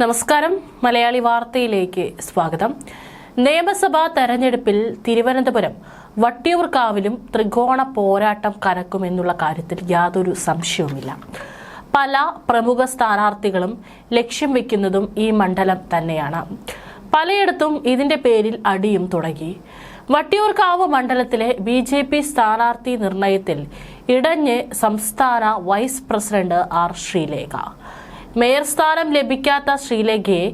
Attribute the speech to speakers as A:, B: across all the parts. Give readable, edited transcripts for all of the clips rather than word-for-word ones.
A: നമസ്കാരം. മലയാളി വാർത്തയിലേക്ക് സ്വാഗതം. നിയമസഭാ തെരഞ്ഞെടുപ്പിൽ തിരുവനന്തപുരം വട്ടിയൂർക്കാവിലും ത്രികോണ പോരാട്ടം കനക്കുമെന്നുള്ള കാര്യത്തിൽ യാതൊരു സംശയവുമില്ല. പല പ്രമുഖ സ്ഥാനാർത്ഥികളും ലക്ഷ്യം വെക്കുന്നതും ഈ മണ്ഡലം തന്നെയാണ്. പലയിടത്തും ഇതിന്റെ പേരിൽ അടിയും തുടങ്ങി. വട്ടിയൂർക്കാവ് മണ്ഡലത്തിലെ BJP സ്ഥാനാർത്ഥി നിർണയത്തിൽ ഇടഞ്ഞ് സംസ്ഥാന vice president R Sreelekha. Mayor സ്ഥാനം ലഭിക്കാത്ത ശ്രീലേഖയെ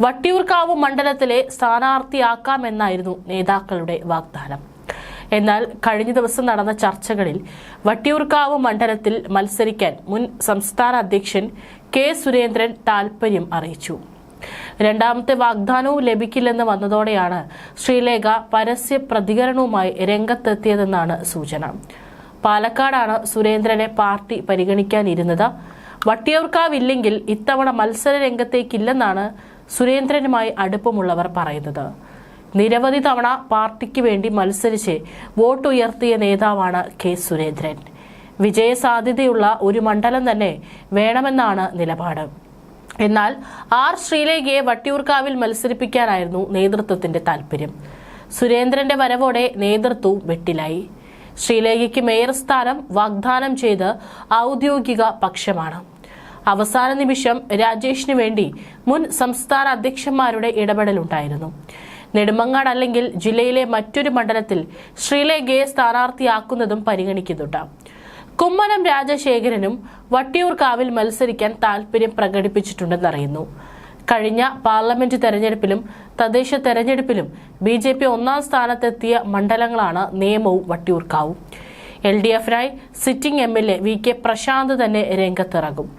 A: വട്ടിയൂർക്കാവ് മണ്ഡലത്തിലെ സ്ഥാനാർത്ഥിയാക്കാമെന്നായിരുന്നു നേതാക്കളുടെ വാഗ്ദാനം. എന്നാൽ കഴിഞ്ഞ ദിവസം നടന്ന ചർച്ചകളിൽ വട്ടിയൂർക്കാവ് മണ്ഡലത്തിൽ മത്സരിക്കാൻ മുൻ സംസ്ഥാന അധ്യക്ഷൻ കെ സുരേന്ദ്രൻ താൽപര്യം അറിയിച്ചു. രണ്ടാമത്തെ വാഗ്ദാനവും ലഭിക്കില്ലെന്ന് വന്നതോടെയാണ് ശ്രീലേഖ പരസ്യ പ്രതികരണവുമായി രംഗത്തെത്തിയതെന്നാണ് സൂചന. പാലക്കാടാണ് സുരേന്ദ്രനെ പാർട്ടി പരിഗണിക്കാനിരുന്നത്. വട്ടിയൂർക്കാവില്ലെങ്കിൽ ഇത്തവണ മത്സര രംഗത്തേക്കില്ലെന്നാണ് സുരേന്ദ്രനുമായി അടുപ്പമുള്ളവർ പറയുന്നത്. നിരവധി തവണ പാർട്ടിക്ക് വേണ്ടി മത്സരിച്ച് വോട്ട് ഉയർത്തിയ നേതാവാണ് കെ സുരേന്ദ്രൻ. വിജയസാധ്യതയുള്ള ഒരു മണ്ഡലം തന്നെ വേണമെന്നാണ് നിലപാട്. എന്നാൽ ആർ ശ്രീലേഖയെ വട്ടിയൂർക്കാവിൽ മത്സരിപ്പിക്കാനായിരുന്നു നേതൃത്വത്തിന്റെ താൽപര്യം. സുരേന്ദ്രന്റെ വരവോടെ നേതൃത്വവും വെട്ടിലായി. ശ്രീലേഖയ്ക്ക് മേയർ സ്ഥാനം വാഗ്ദാനം ചെയ്ത് ഔദ്യോഗിക പക്ഷമാണ്. അവസാന നിമിഷം രാജേഷിന് വേണ്ടി മുൻ സംസ്ഥാന അധ്യക്ഷന്മാരുടെ ഇടപെടലുണ്ടായിരുന്നു. നെടുമങ്ങാട് അല്ലെങ്കിൽ ജില്ലയിലെ മറ്റൊരു മണ്ഡലത്തിൽ ശ്രീലേഖയെ സ്ഥാനാർത്ഥിയാക്കുന്നതും പരിഗണിക്കുന്നുണ്ട്. കുമ്മനം രാജശേഖരനും വട്ടിയൂർക്കാവിൽ മത്സരിക്കാൻ താൽപര്യം പ്രകടിപ്പിച്ചിട്ടുണ്ടെന്നറിയുന്നു. കഴിഞ്ഞ പാർലമെന്റ് തെരഞ്ഞെടുപ്പിലും തദ്ദേശ തെരഞ്ഞെടുപ്പിലും BJP ഒന്നാം സ്ഥാനത്തെത്തിയ മണ്ഡലങ്ങളാണ് നേമവും വട്ടിയൂർക്കാവും. LDF-നായി സിറ്റിംഗ് MLA VK പ്രശാന്ത് തന്നെ രംഗത്തിറങ്ങും.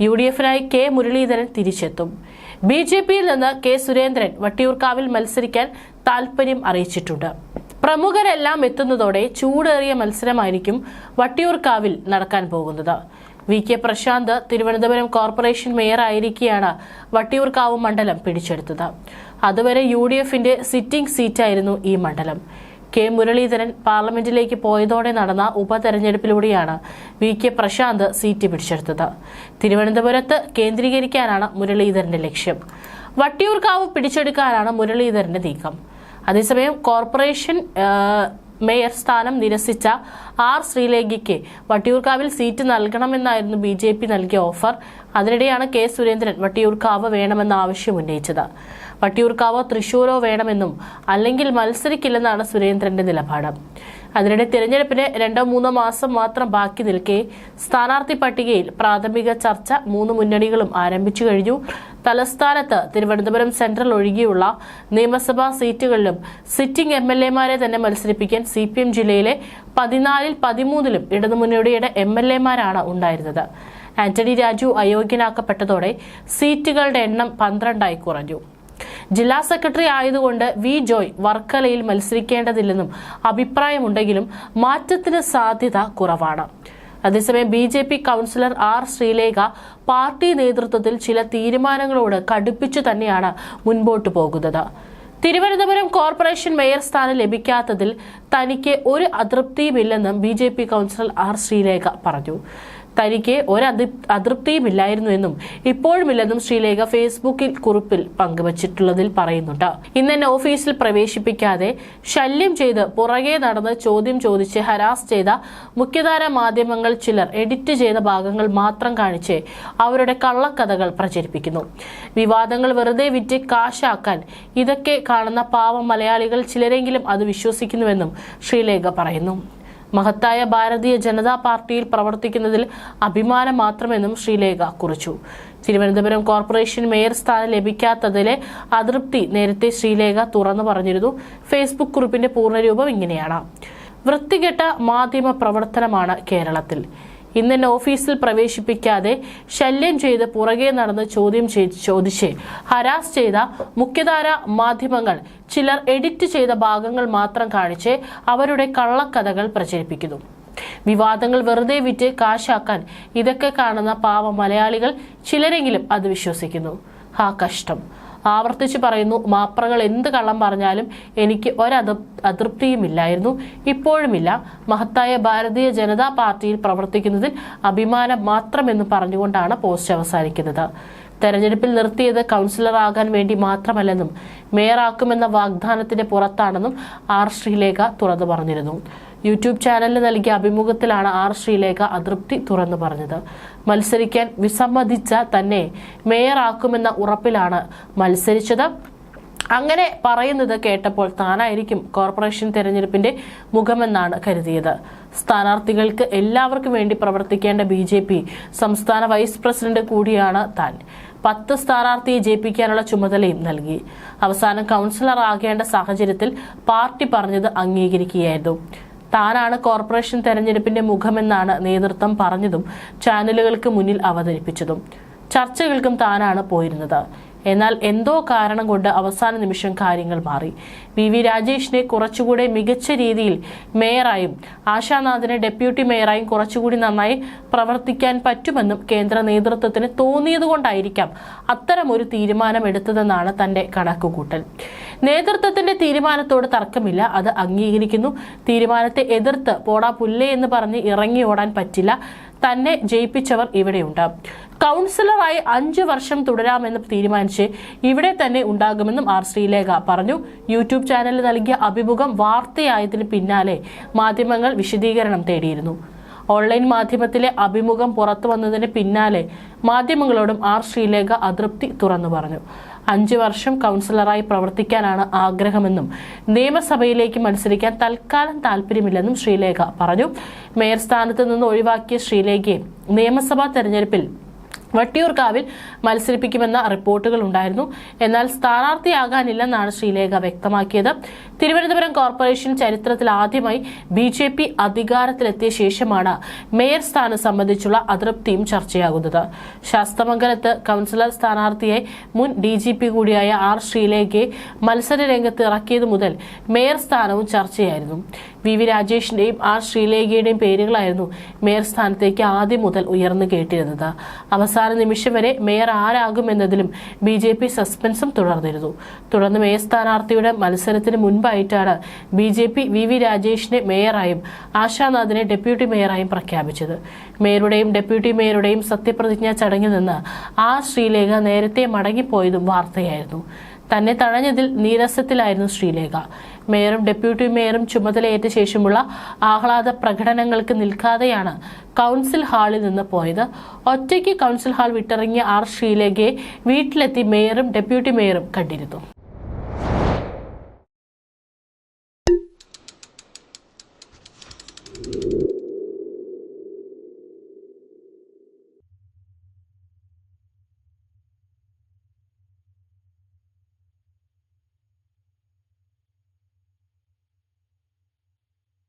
A: UDF-നായി കെ മുരളീധരൻ തിരിച്ചെത്തും. BJP-യിൽ നിന്ന് കെ സുരേന്ദ്രൻ വട്ടിയൂർക്കാവിൽ മത്സരിക്കാൻ താൽപര്യം അറിയിച്ചിട്ടുണ്ട്. പ്രമുഖരെല്ലാം എത്തുന്നതോടെ ചൂടേറിയ മത്സരമായിരിക്കും വട്ടിയൂർക്കാവിൽ നടക്കാൻ പോകുന്നത്. VK Prashant Thiruvananthapuram corporation mayor ആയിരിക്കെയാണ് വട്ടിയൂർക്കാവ് മണ്ഡലം പിടിച്ചെടുത്തത്. അതുവരെ UDF-ന്റെ സിറ്റിംഗ് സീറ്റായിരുന്നു ഈ മണ്ഡലം. കെ മുരളീധരൻ പാർലമെന്റിലേക്ക് പോയതോടെ നടന്ന ഉപതെരഞ്ഞെടുപ്പിലൂടെയാണ് VK പ്രശാന്ത് സീറ്റ് പിടിച്ചെടുത്തത്. തിരുവനന്തപുരത്ത് കേന്ദ്രീകരിക്കാനാണ് മുരളീധരന്റെ ലക്ഷ്യം. വട്ടിയൂർക്കാവ് പിടിച്ചെടുക്കാനാണ് മുരളീധരന്റെ നീക്കം. അതേസമയം കോർപ്പറേഷൻ മേയർ സ്ഥാനം നിരസിച്ച ആർ ശ്രീലേഖയ്ക്ക് വട്ടിയൂർക്കാവിൽ സീറ്റ് നൽകണമെന്നായിരുന്നു BJP നൽകിയ ഓഫർ. അതിനിടെയാണ് കെ സുരേന്ദ്രൻ വട്ടിയൂർക്കാവ് വേണമെന്ന ആവശ്യം ഉന്നയിച്ചത്. വട്ടിയൂർക്കാവോ തൃശൂരോ വേണമെന്നും അല്ലെങ്കിൽ മത്സരിക്കില്ലെന്നാണ് സുരേന്ദ്രന്റെ നിലപാട്. അതിനിടെ തിരഞ്ഞെടുപ്പിന് 2-3 മാസം മാത്രം ബാക്കി നിൽക്കെ സ്ഥാനാർത്ഥി പട്ടികയിൽ പ്രാഥമിക ചർച്ച 3 മുന്നണികളും ആരംഭിച്ചു കഴിഞ്ഞു. തലസ്ഥാനത്ത് തിരുവനന്തപുരം സെൻട്രൽ ഒഴികെയുള്ള നിയമസഭാ സീറ്റുകളിലും സിറ്റിംഗ് MLA-മാരെ തന്നെ മത്സരിപ്പിക്കാൻ CPM ജില്ലയിലെ 14-ൽ 13-ലും ഇടതുമുന്നണിയുടെ MLA-മാരാണ് ഉണ്ടായിരുന്നത്. ആന്റണി രാജു അയോഗ്യനാക്കപ്പെട്ടതോടെ സീറ്റുകളുടെ എണ്ണം 12ആയി കുറഞ്ഞു. ജില്ലാ സെക്രട്ടറി ആയതുകൊണ്ട് V ജോയ് വർക്കലയിൽ മത്സരിക്കേണ്ടതില്ലെന്നും അഭിപ്രായമുണ്ടെങ്കിലും മാറ്റത്തിന് സാധ്യത കുറവാണ്. അതേസമയം BJP councillor R Sreelekha party നേതൃത്വത്തിൽ ചില തീരുമാനങ്ങളോട് കടുപ്പിച്ചു തന്നെയാണ് മുൻപോട്ടു പോകുന്നത്. തിരുവനന്തപുരം കോർപ്പറേഷൻ മേയർ സ്ഥാനം ലഭിക്കാത്തതിൽ തനിക്ക് ഒരു അതൃപ്തിയുമില്ലെന്നും BJP കൗൺസിലർ ആർ ശ്രീലേഖ പറഞ്ഞു. തനിക്ക് ഒരു അതൃപ്തിയുമില്ലായിരുന്നു എന്നും ഇപ്പോഴുമില്ലെന്നും ശ്രീലേഖ ഫേസ്ബുക്കിൽ കുറിപ്പിൽ പങ്കുവച്ചിട്ടുള്ളതിൽ പറയുന്നുണ്ട്. ഇന്നെന്നെ ഓഫീസിൽ പ്രവേശിപ്പിക്കാതെ ശല്യം ചെയ്ത് പുറകെ നടന്ന് ചോദ്യം ചോദിച്ച് ഹരാസ് ചെയ്ത മുഖ്യധാര മാധ്യമങ്ങൾ ചിലർ എഡിറ്റ് ചെയ്ത ഭാഗങ്ങൾ മാത്രം കാണിച്ച് അവരുടെ കള്ളക്കഥകൾ പ്രചരിപ്പിക്കുന്നു. വിവാദങ്ങൾ വെറുതെ വിറ്റ് കാശാക്കാൻ ഇതൊക്കെ കാണുന്ന പാവം മലയാളികൾ ചിലരെങ്കിലും അത് വിശ്വസിക്കുന്നുവെന്നും ശ്രീലേഖ പറയുന്നു. മഹത്തായ ഭാരതീയ ജനതാ പാർട്ടിയിൽ പ്രവർത്തിക്കുന്നതിൽ അഭിമാനം മാത്രമെന്നും ശ്രീലേഖ കുറിച്ചു. തിരുവനന്തപുരം കോർപ്പറേഷൻ മേയർ സ്ഥാനം ലഭിക്കാത്തതിലെ അതൃപ്തി നേരത്തെ ശ്രീലേഖ തുറന്നു പറഞ്ഞിരുന്നു. ഫേസ്ബുക്ക് കുറിപ്പിന്റെ പൂർണ്ണരൂപം ഇങ്ങനെയാണ്: വൃത്തികെട്ട മാധ്യമ പ്രവർത്തനമാണ് കേരളത്തിൽ. ഇന്നെന്നെ ഓഫീസിൽ പ്രവേശിപ്പിക്കാതെ ശല്യം ചെയ്ത് പുറകെ നടന്ന് ചോദിച്ച് ഹരാസ് ചെയ്ത മുഖ്യധാര മാധ്യമങ്ങൾ ചിലർ എഡിറ്റ് ചെയ്ത ഭാഗങ്ങൾ മാത്രം കാണിച്ച് അവരുടെ കള്ളക്കഥകൾ പ്രചരിപ്പിക്കുന്നു. വിവാദങ്ങൾ വെറുതെ വിറ്റ് കാശാക്കാൻ ഇതൊക്കെ കാണുന്ന പാവ മലയാളികൾ ചിലരെങ്കിലും അത് വിശ്വസിക്കുന്നു. കഷ്ടം. ആവർത്തിച്ച് പറയുന്നു, മാപ്രകൾ എന്ത് കള്ളം പറഞ്ഞാലും എനിക്ക് അതൃപ്തിയുമില്ലായിരുന്നു, ഇപ്പോഴുമില്ല. മഹത്തായ ഭാരതീയ ജനതാ പാർട്ടിയിൽ പ്രവർത്തിക്കുന്നതിൽ അഭിമാനം മാത്രമെന്ന് പറഞ്ഞുകൊണ്ടാണ് പോസ്റ്റ് അവസാനിക്കുന്നത്. തെരഞ്ഞെടുപ്പിൽ നിർത്തിയത് കൗൺസിലറാകാൻ വേണ്ടി മാത്രമല്ലെന്നും മേയറാക്കുമെന്ന വാഗ്ദാനത്തിന്റെ പുറത്താണെന്നും ആർ ശ്രീലേഖ തുറന്നു പറഞ്ഞിരുന്നു. യൂട്യൂബ് ചാനലിന് നൽകിയ അഭിമുഖത്തിലാണ് ആർ ശ്രീലേഖ അതൃപ്തി തുറന്നു പറഞ്ഞത്. മത്സരിക്കാൻ വിസമ്മതിച്ച തന്നെ മേയറാക്കുമെന്ന ഉറപ്പിലാണ് മത്സരിച്ചത്. അങ്ങനെ പറയുന്നത് കേട്ടപ്പോൾ താനായിരിക്കും കോർപ്പറേഷൻ തെരഞ്ഞെടുപ്പിന്റെ മുഖമെന്നാണ് കരുതിയത്. സ്ഥാനാർത്ഥികൾക്ക് എല്ലാവർക്കും വേണ്ടി പ്രവർത്തിക്കേണ്ട BJP സംസ്ഥാന വൈസ് പ്രസിഡന്റ് കൂടിയാണ് താൻ. 10 സ്ഥാനാർത്ഥിയെ ജയിപ്പിക്കാനുള്ള ചുമതലയും നൽകി. അവസാനം കൗൺസിലർ ആകേണ്ട സാഹചര്യത്തിൽ പാർട്ടി പറഞ്ഞത് അംഗീകരിക്കുകയായിരുന്നു. താനാണ് കോർപ്പറേഷൻ തെരഞ്ഞെടുപ്പിന്റെ മുഖമെന്നാണ് നേതൃത്വം പറഞ്ഞതും ചാനലുകൾക്ക് മുന്നിൽ അവതരിപ്പിച്ചതും. ചർച്ചകൾക്കും താനാണ് പോയിരുന്നത്. എന്നാൽ എന്തോ കാരണം കൊണ്ട് അവസാന നിമിഷം കാര്യങ്ങൾ മാറി. VV രാജേഷിനെ കുറച്ചുകൂടെ മികച്ച രീതിയിൽ മേയറായും ആശാനാഥിനെ ഡെപ്യൂട്ടി മേയറായും കുറച്ചുകൂടി നന്നായി പ്രവർത്തിക്കാൻ പറ്റുമെന്നും കേന്ദ്ര നേതൃത്വത്തിന് തോന്നിയതുകൊണ്ടായിരിക്കാം അത്തരമൊരു തീരുമാനം എടുത്തതെന്നാണ് തന്റെ കണക്കുകൂട്ടൽ. നേതൃത്വത്തിന്റെ തീരുമാനത്തോട് തർക്കമില്ല, അത് അംഗീകരിക്കുന്നു. തീരുമാനത്തെ എതിർത്ത് പോടാ പുല്ലേ എന്ന് പറഞ്ഞ് ഇറങ്ങി ഓടാൻ പറ്റില്ല. തന്നെ ജയിപ്പിച്ചവർ ഇവിടെയുണ്ട്. കൗൺസിലറായി 5 വർഷം തുടരാമെന്ന് തീരുമാനിച്ച് ഇവിടെ തന്നെ ഉണ്ടാകുമെന്നും ആർ ശ്രീലേഖ പറഞ്ഞു. യൂട്യൂബ് ചാനലിൽ നൽകിയ അഭിമുഖം വാർത്തയായതിന് പിന്നാലെ മാധ്യമങ്ങൾ വിശദീകരണം തേടിയിരുന്നു. ഓൺലൈൻ മാധ്യമത്തിലെ അഭിമുഖം പുറത്തു വന്നതിന് പിന്നാലെ മാധ്യമങ്ങളോടും ആർ ശ്രീലേഖ അതൃപ്തി തുറന്നു പറഞ്ഞു. 5 വർഷം കൗൺസിലറായി പ്രവർത്തിക്കാനാണ് ആഗ്രഹമെന്നും നിയമസഭയിലേക്ക് മത്സരിക്കാൻ തൽക്കാലം താല്പര്യമില്ലെന്നും ശ്രീലേഖ പറഞ്ഞു. മേയർ സ്ഥാനത്ത് നിന്ന് ഒഴിവാക്കിയ ശ്രീലേഖയെ നിയമസഭാ തെരഞ്ഞെടുപ്പിൽ വട്ടിയൂർക്കാവിൽ മത്സരിപ്പിക്കുമെന്ന റിപ്പോർട്ടുകൾ ഉണ്ടായിരുന്നു. എന്നാൽ സ്ഥാനാർത്ഥിയാകാനില്ലെന്നാണ് ശ്രീലേഖ വ്യക്തമാക്കിയത്. തിരുവനന്തപുരം കോർപ്പറേഷൻ ചരിത്രത്തിൽ ആദ്യമായി BJP അധികാരത്തിലെത്തിയ ശേഷമാണ് മേയർ സ്ഥാനം സംബന്ധിച്ചുള്ള അതൃപ്തിയും ചർച്ചയാകുന്നത്. ശാസ്തമംഗലത്ത് കൗൺസിലർ സ്ഥാനാർത്ഥിയായി മുൻ DGP കൂടിയായ ആർ ശ്രീലേഖയെ മത്സര രംഗത്ത് ഇറക്കിയത് മുതൽ മേയർ സ്ഥാനവും ചർച്ചയായിരുന്നു. VV രാജേഷിന്റെയും ആർ ശ്രീലേഖയുടെയും പേരുകളായിരുന്നു മേയർ സ്ഥാനത്തേക്ക് ആദ്യം മുതൽ ഉയർന്നു കേട്ടിരുന്നത്. അവസാന നിമിഷം വരെ മേയർ ആരാകുമെന്നതിലും BJP സസ്പെൻസും തുടർന്നിരുന്നു. തുടർന്ന് മേയർ സ്ഥാനാർത്ഥിയുടെ മത്സരത്തിന് മുൻപായിട്ടാണ് BJP VV രാജേഷിനെ മേയറായും ആശാനാഥിനെ ഡെപ്യൂട്ടി മേയറായും പ്രഖ്യാപിച്ചത്. മേയറുടെയും ഡെപ്യൂട്ടി മേയറുടെയും സത്യപ്രതിജ്ഞാ ചടങ്ങിൽ നിന്ന് ആർ ശ്രീലേഖ നേരത്തെ മടങ്ങിപ്പോയതും വാർത്തയായിരുന്നു. തന്നെ തഴഞ്ഞതിൽ നീരസത്തിലായിരുന്നു ശ്രീലേഖ. മേയറും ഡെപ്യൂട്ടി മേയറും ചുമതലയേറ്റ ശേഷമുള്ള ആഹ്ലാദ പ്രകടനങ്ങൾക്ക് നിൽക്കാതെയാണ് കൗൺസിൽ ഹാളിൽ നിന്ന് പോയത്. ഒറ്റയ്ക്ക് കൗൺസിൽ ഹാൾ വിട്ടിറങ്ങിയ ആർ ശ്രീലേഖയെ വീട്ടിലെത്തി മേയറും ഡെപ്യൂട്ടി മേയറും കണ്ടിരുന്നു.